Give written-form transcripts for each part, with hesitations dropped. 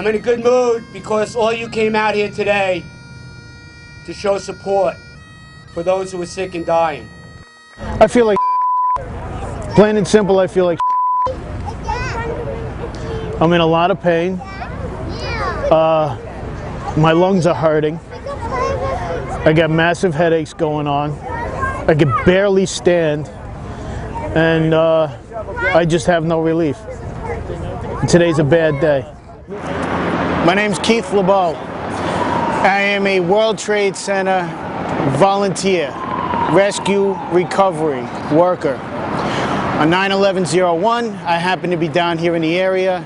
I'm in a good mood because all you came out here today to show support for those who are sick and dying. I feel like plain and simple, I feel like I'm in a lot of pain. My lungs are hurting. I got massive headaches going on. I can barely stand. And I just have no relief. Today's a bad day. My name's Keith LeBeau. I am a World Trade Center volunteer, rescue recovery worker. On 9/11/01, I happened to be down here in the area.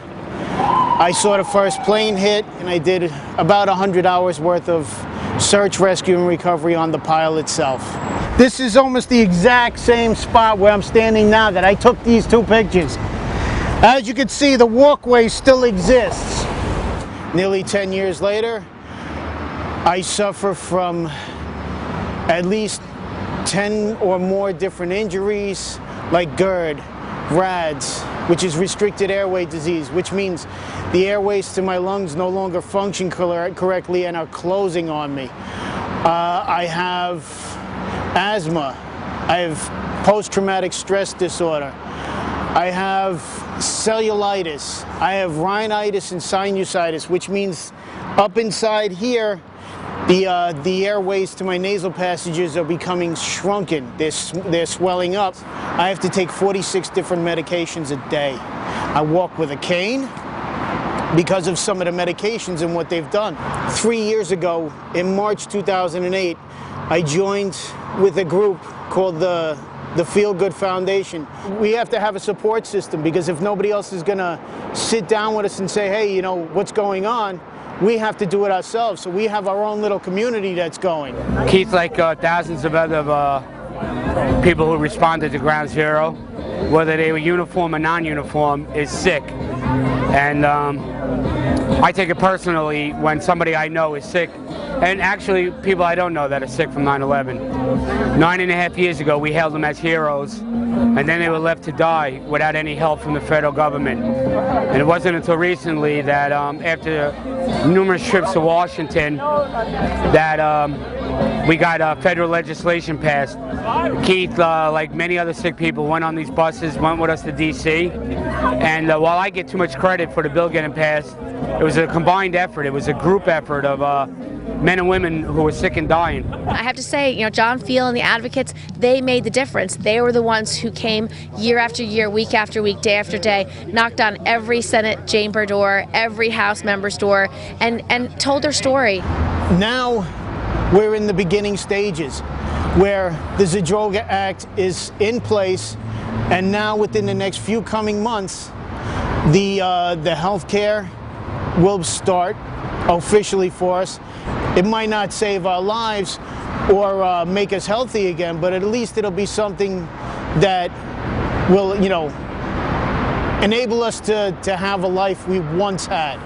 I saw the first plane hit, and I did about 100 hours worth of search, rescue, and recovery on the pile itself. This is almost the exact same spot where I'm standing now that I took these two pictures. As you can see, the walkway still exists. Nearly 10 years later, I suffer from at least 10 or more different injuries like GERD, RADS, which is restricted airway disease, which means the airways to my lungs no longer function correctly and are closing on me. I have asthma. I have post-traumatic stress disorder. I have cellulitis. I have rhinitis and sinusitis, which means up inside here, the airways to my nasal passages are becoming shrunken. They're swelling up. I have to take 46 different medications a day. I walk with a cane because of some of the medications and what they've done. 3 years ago, in March 2008, I joined with a group called the Feel Good Foundation. We have to have a support system because if nobody else is going to sit down with us and say, hey, you know, what's going on, we have to do it ourselves. So we have our own little community that's going. Keith, like thousands of other people who responded to Ground Zero, whether they were uniform or non-uniform, is sick. And I take it personally when somebody I know is sick, and actually people I don't know that are sick from 9/11. 9.5 years ago, we hailed them as heroes, and then they were left to die without any help from the federal government. And it wasn't until recently that after numerous trips to Washington that we got federal legislation passed. Keith, like many other sick people, went on these buses, went with us to D.C. And while I get too much credit for the bill getting passed, it was a combined effort. It was a group effort of men and women who were sick and dying. I have to say, you know, John Feel and the advocates, they made the difference. They were the ones who came year after year, week after week, day after day, knocked on every Senate chamber door, every House member's door, and told their story. Now we're in the beginning stages where the Zadroga Act is in place, and now within the next few coming months, the health care will start officially for us. It might not save our lives or make us healthy again, but at least it'll be something that will, you know, enable us to have a life we once had.